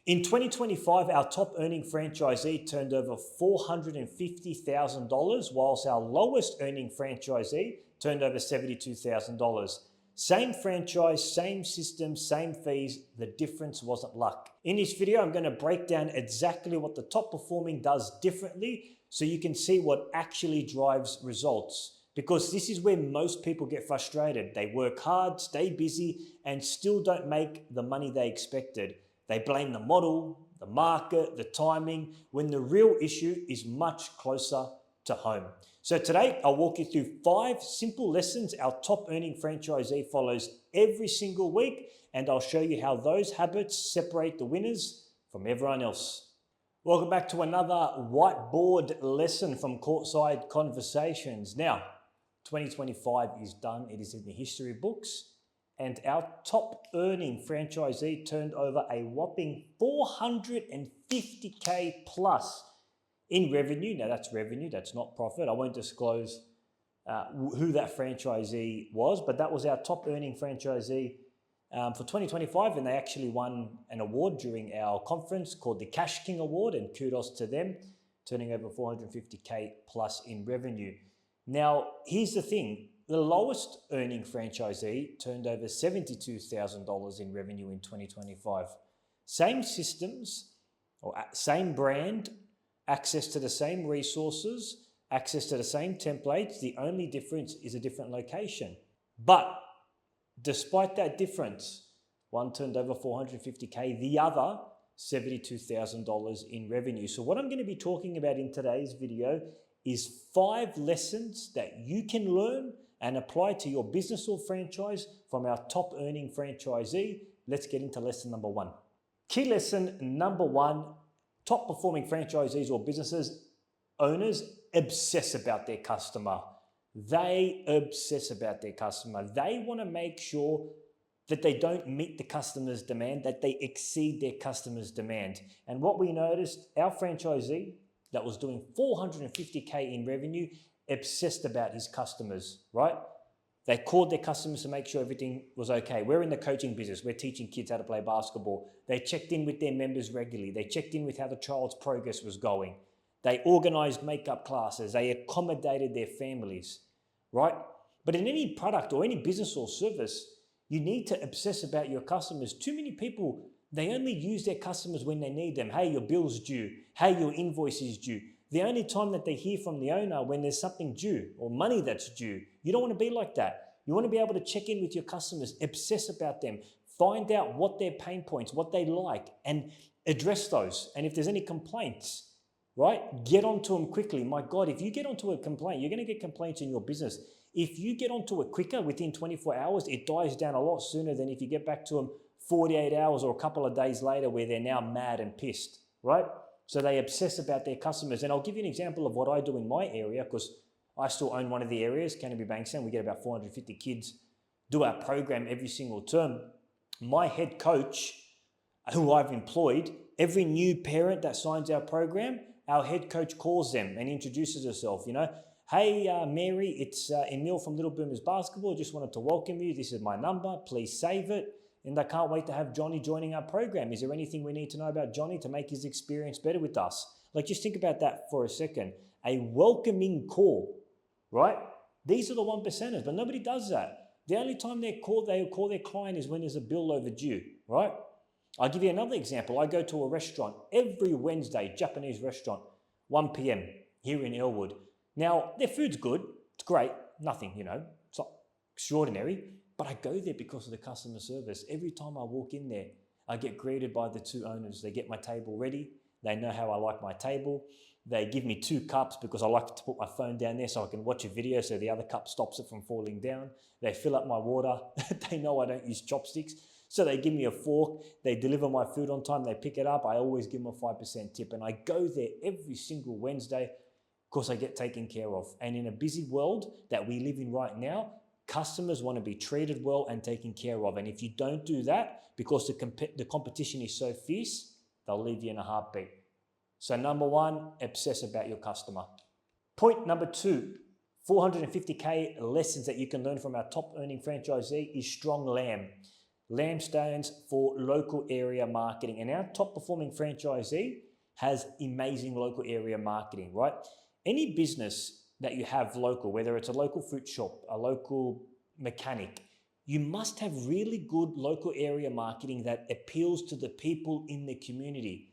In 2025, our top earning franchisee turned over $450,000, whilst our lowest earning franchisee turned over $72,000. Same franchise, same system, same fees, the difference wasn't luck. In this video, I'm going to break down exactly what the top performing does differently so you can see what actually drives results. Because this is where most people get frustrated. They work hard, stay busy, and still don't make the money they expected. They blame the model, the market, the timing, when the real issue is much closer to home. So today, I'll walk you through 5 simple lessons our top earning franchisee follows every single week, and I'll show you how those habits separate the winners from everyone else. Welcome back to another whiteboard lesson from Courtside Conversations. Now, 2025 is done. It is in the history books. And our top earning franchisee turned over a whopping $450K plus in revenue. Now that's revenue, that's not profit. I won't disclose who that franchisee was, but that was our top earning franchisee for 2025, and they actually won an award during our conference called the Cash King Award, and kudos to them, turning over 450K plus in revenue. Now, here's the thing. The lowest earning franchisee turned over $72,000 in revenue in 2025. Same systems, or same brand, access to the same resources, access to the same templates. The only difference is a different location. But despite that difference, one turned over 450K, the other $72,000 in revenue. So what I'm going to be talking about in today's video is 5 lessons that you can learn and apply to your business or franchise from our top earning franchisee. Let's get into lesson number 1. Key lesson number 1, top performing franchisees or businesses, owners obsess about their customer. They obsess about their customer. They want to make sure that they don't meet the customer's demand, that they exceed their customer's demand. And what we noticed, our franchisee that was doing 450K in revenue obsessed about his customers, right? They called their customers to make sure everything was okay. We're in the coaching business. We're teaching kids how to play basketball. They checked in with their members regularly. They checked in with how the child's progress was going. They organized makeup classes. They accommodated their families, right? But in any product or any business or service, you need to obsess about your customers. Too many people, they only use their customers when they need them. Hey, your bill's due. Hey, your invoice is due. The only time that they hear from the owner when there's something due or money that's due. You don't want to be like that. You want to be able to check in with your customers, obsess about them, find out what their pain points, what they like, and address those. And if there's any complaints, right, get onto them quickly. My God, if you get onto a complaint, you're going to get complaints in your business. If you get onto it quicker, within 24 hours, it dies down a lot sooner than if you get back to them 48 hours or a couple of days later where they're now mad and pissed, right? So they obsess about their customers. And I'll give you an example of what I do in my area, because I still own one of the areas, Canterbury Bankstown. We get about 450 kids, do our program every single term. My head coach, who I've employed, every new parent that signs our program, our head coach calls them and introduces herself, Hey, Mary, it's Emile from Little Boomers Basketball. Just wanted to welcome you. This is my number. Please save it. And I can't wait to have Johnny joining our program. Is there anything we need to know about Johnny to make his experience better with us? Like, just think about that for a second. A welcoming call, right? These are the 1%ers, but nobody does that. The only time they'll call their client is when there's a bill overdue, right? I'll give you another example. I go to a restaurant every Wednesday, Japanese restaurant, 1 p.m. here in Elwood. Now, their food's good. It's great. Nothing, it's not extraordinary. But I go there because of the customer service. Every time I walk in there, I get greeted by the 2 owners. They get my table ready. They know how I like my table. They give me 2 cups because I like to put my phone down there so I can watch a video so the other cup stops it from falling down. They fill up my water. They know I don't use chopsticks. So they give me a fork. They deliver my food on time. They pick it up. I always give them a 5% tip. And I go there every single Wednesday because I get taken care of. And in a busy world that we live in right now, customers want to be treated well and taken care of. And if you don't do that, because the competition is so fierce, they'll leave you in a heartbeat. So number 1, obsess about your customer. Point number 2, 450K lessons that you can learn from our top earning franchisee is strong lamb. lampstands for local area marketing. And our top performing franchisee has amazing local area marketing, right? Any business that you have local, whether it's a local fruit shop, a local mechanic, you must have really good local area marketing that appeals to the people in the community.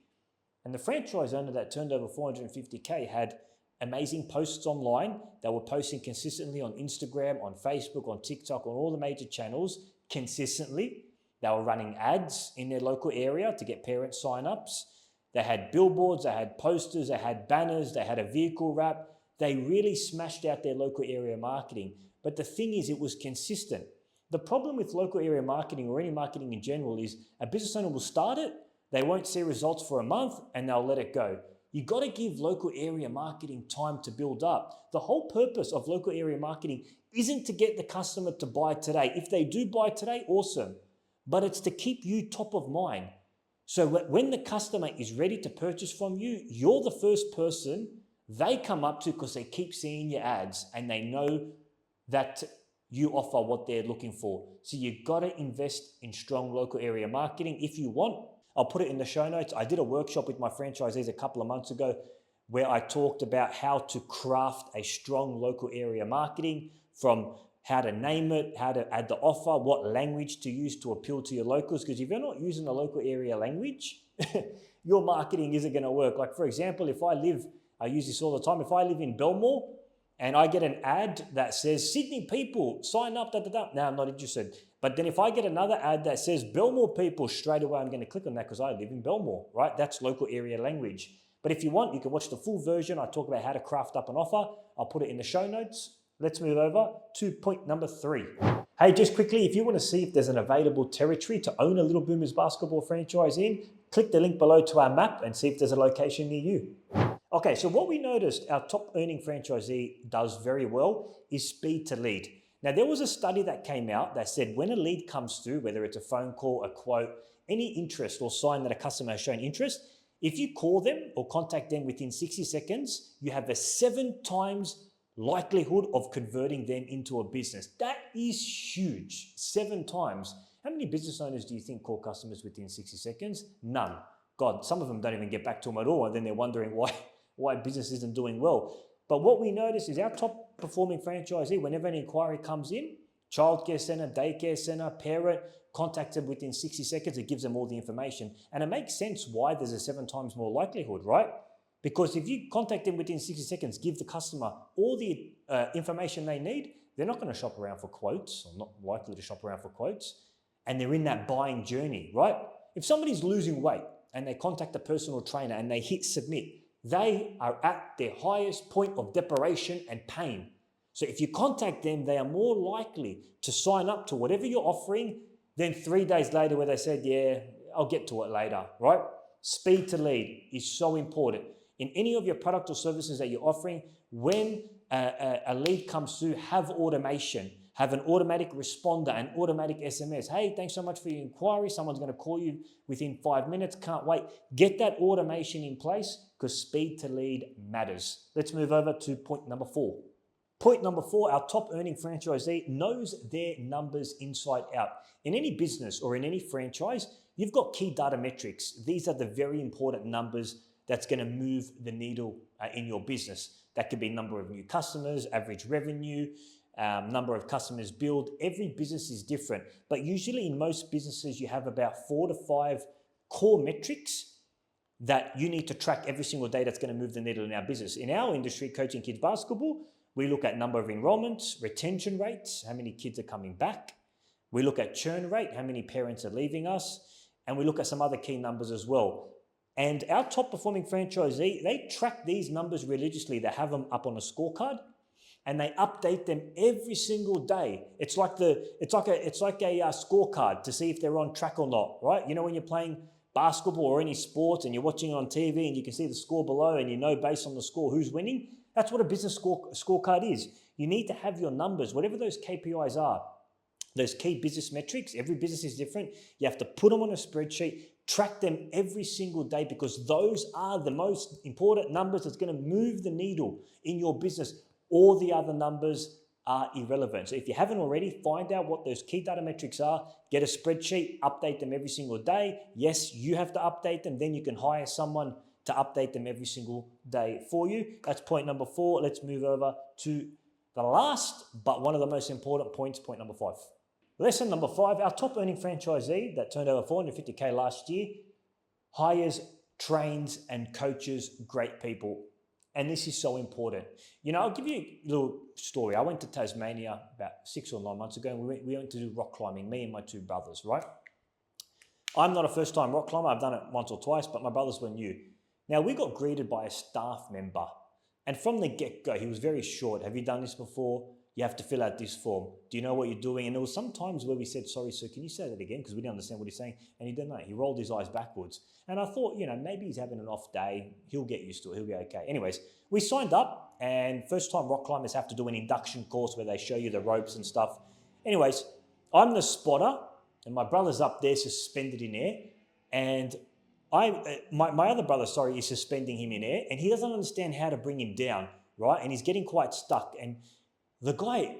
And the franchise owner that turned over 450K had amazing posts online. They were posting consistently on Instagram, on Facebook, on TikTok, on all the major channels consistently. They were running ads in their local area to get parent sign-ups. They had billboards, they had posters, they had banners, they had a vehicle wrap. They really smashed out their local area marketing. But the thing is, it was consistent. The problem with local area marketing or any marketing in general is a business owner will start it, they won't see results for a month, and they'll let it go. You got to give local area marketing time to build up. The whole purpose of local area marketing isn't to get the customer to buy today. If they do buy today, awesome. But it's to keep you top of mind. So when the customer is ready to purchase from you, you're the first person they come up to because they keep seeing your ads and they know that you offer what they're looking for. So you've got to invest in strong local area marketing. If you want, I'll put it in the show notes. I did a workshop with my franchisees a couple of months ago where I talked about how to craft a strong local area marketing, from how to name it, how to add the offer, what language to use to appeal to your locals. Because if you're not using the local area language, your marketing isn't going to work. Like, for example, I use this all the time. If I live in Belmore and I get an ad that says, Sydney people, sign up, no, I'm not interested. But then if I get another ad that says Belmore people, straight away I'm going to click on that because I live in Belmore, right? That's local area language. But if you want, you can watch the full version. I talk about how to craft up an offer. I'll put it in the show notes. Let's move over to point number 3. Hey, just quickly, if you want to see if there's an available territory to own a Little Boomers basketball franchise in, click the link below to our map and see if there's a location near you. Okay, so what we noticed our top earning franchisee does very well is speed to lead. Now, there was a study that came out that said when a lead comes through, whether it's a phone call, a quote, any interest or sign that a customer has shown interest, if you call them or contact them within 60 seconds, you have a 7 times likelihood of converting them into a business. That is huge, 7 times. How many business owners do you think call customers within 60 seconds? None. God, some of them don't even get back to them at all, and then they're wondering why business isn't doing well. But what we notice is our top performing franchisee, whenever an inquiry comes in, childcare center, daycare center, parent, contact them within 60 seconds, it gives them all the information. And it makes sense why there's a 7 times more likelihood, right? Because if you contact them within 60 seconds, give the customer all the information they need, they're not going to shop around for quotes, or not likely to shop around for quotes, and they're in that buying journey, right? If somebody's losing weight and they contact a personal trainer and they hit submit, they are at their highest point of desperation and pain. So if you contact them, they are more likely to sign up to whatever you're offering than 3 days later where they said, yeah, I'll get to it later, right? Speed to lead is so important. In any of your product or services that you're offering, when a lead comes through, have automation. Have an automatic responder, an automatic SMS. Hey, thanks so much for your inquiry. Someone's going to call you within 5 minutes. Can't wait. Get that automation in place because speed to lead matters. Let's move over to point number 4. Point number 4, our top earning franchisee knows their numbers inside out. In any business or in any franchise, you've got key data metrics. These are the very important numbers that's going to move the needle in your business. That could be number of new customers, average revenue, number of customers billed. Every business is different, but usually in most businesses you have about 4 to 5 core metrics that you need to track every single day that's going to move the needle in our business. In our industry, coaching kids basketball, we look at number of enrollments, retention rates, how many kids are coming back. We look at churn rate, how many parents are leaving us, and we look at some other key numbers as well. And our top performing franchisee, they track these numbers religiously. They have them up on a scorecard and they update them every single day. It's like a scorecard to see if they're on track or not, right? You know, when you're playing basketball or any sports and you're watching it on TV and you can see the score below and you know based on the score who's winning, that's what a business scorecard is. You need to have your numbers, whatever those KPIs are, those key business metrics. Every business is different. You have to put them on a spreadsheet, track them every single day because those are the most important numbers that's going to move the needle in your business. All the other numbers are irrelevant. So if you haven't already, find out what those key data metrics are, get a spreadsheet, update them every single day. Yes, you have to update them, then you can hire someone to update them every single day for you. That's point number 4. Let's move over to the last, but one of the most important points, point number 5. Lesson number 5, our top earning franchisee that turned over $450K last year hires, trains, and coaches great people. And this is so important. You know, I'll give you a little story. I went to Tasmania about 6 or 9 months ago, and we went to do rock climbing, me and my 2 brothers, right? I'm not a first-time rock climber. I've done it once or twice, but my brothers were new. Now, we got greeted by a staff member. And from the get-go, he was very short. Have you done this before? You have to fill out this form. Do you know what you're doing? And there was some times where we said, sorry, sir, can you say that again? Because we didn't understand what he's saying. And he didn't know. He rolled his eyes backwards. And I thought, you know, maybe he's having an off day. He'll get used to it. He'll be okay. Anyways, we signed up, and first-time rock climbers have to do an induction course where they show you the ropes and stuff. Anyways, I'm the spotter, and my brother's up there suspended in air. And my other brother, is suspending him in air, and he doesn't understand how to bring him down, right? And he's getting quite stuck. And the guy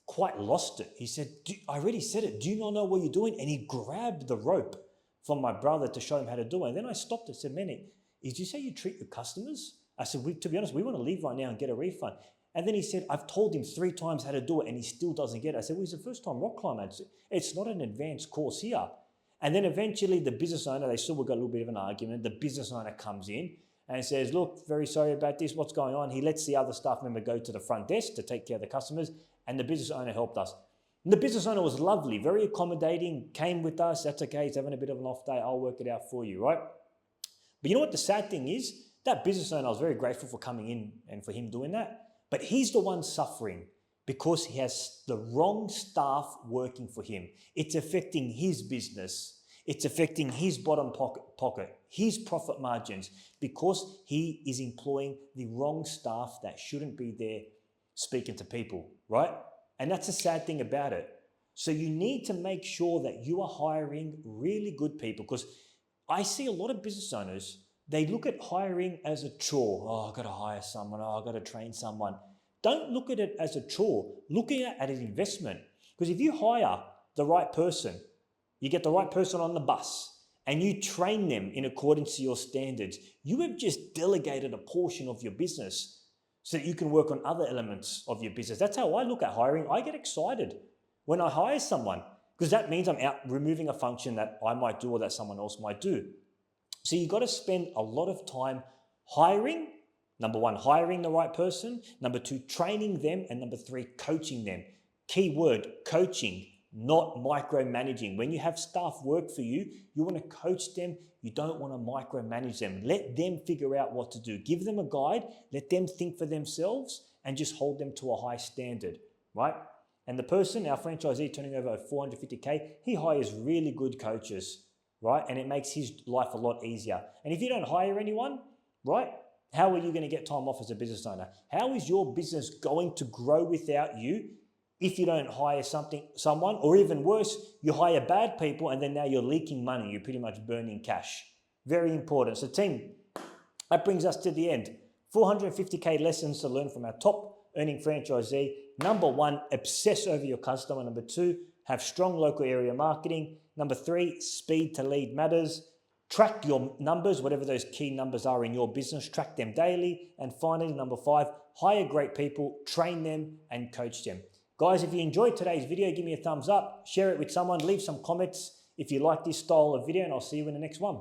quite lost it. He said, I already said it. Do you not know what you're doing? And he grabbed the rope from my brother to show him how to do it. And then I stopped and said, Manny, did you say you treat your customers? I said, to be honest, we want to leave right now and get a refund. And then he said, I've told him 3 times how to do it, and he still doesn't get it. I said, well, he's a first-time rock climber. It's not an advanced course here. And then eventually the business owner, we got a little bit of an argument. The business owner comes in and says, look, very sorry about this. What's going on? He lets the other staff member go to the front desk to take care of the customers, and the business owner helped us. And the business owner was lovely, very accommodating, came with us. That's okay. He's having a bit of an off day. I'll work it out for you, right? But you know what the sad thing is? That business owner, I was very grateful for coming in and for him doing that. But he's the one suffering because he has the wrong staff working for him. It's affecting his business. It's affecting his bottom pocket, his profit margins, because he is employing the wrong staff that shouldn't be there speaking to people, right? And that's the sad thing about it. So you need to make sure that you are hiring really good people, because I see a lot of business owners, they look at hiring as a chore. Oh, I've got to hire someone. Oh, I've got to train someone. Don't look at it as a chore. Look at it as an investment. Because if you hire the right person, you get the right person on the bus, and you train them in accordance to your standards, you have just delegated a portion of your business so that you can work on other elements of your business. That's how I look at hiring. I get excited when I hire someone, because that means I'm out removing a function that I might do or that someone else might do. So you've got to spend a lot of time hiring. Number 1, hiring the right person. Number 2, training them. And number 3, coaching them. Key word, coaching, not micromanaging. When you have staff work for you, you want to coach them. You don't want to micromanage them. Let them figure out what to do. Give them a guide. Let them think for themselves and just hold them to a high standard, right? And the person, our franchisee turning over 450K, he hires really good coaches, right? And it makes his life a lot easier. And if you don't hire anyone, right, how are you going to get time off as a business owner? How is your business going to grow without you if you don't hire someone, or even worse, you hire bad people and then now you're leaking money, you're pretty much burning cash. Very important. So team, that brings us to the end. 450K lessons to learn from our top earning franchisee. Number 1, obsess over your customer. Number 2, have strong local area marketing. Number 3, speed to lead matters. Track your numbers, whatever those key numbers are in your business, track them daily. And finally, number 5, hire great people, train them and coach them. Guys, if you enjoyed today's video, give me a thumbs up, share it with someone, leave some comments if you like this style of video, and I'll see you in the next one.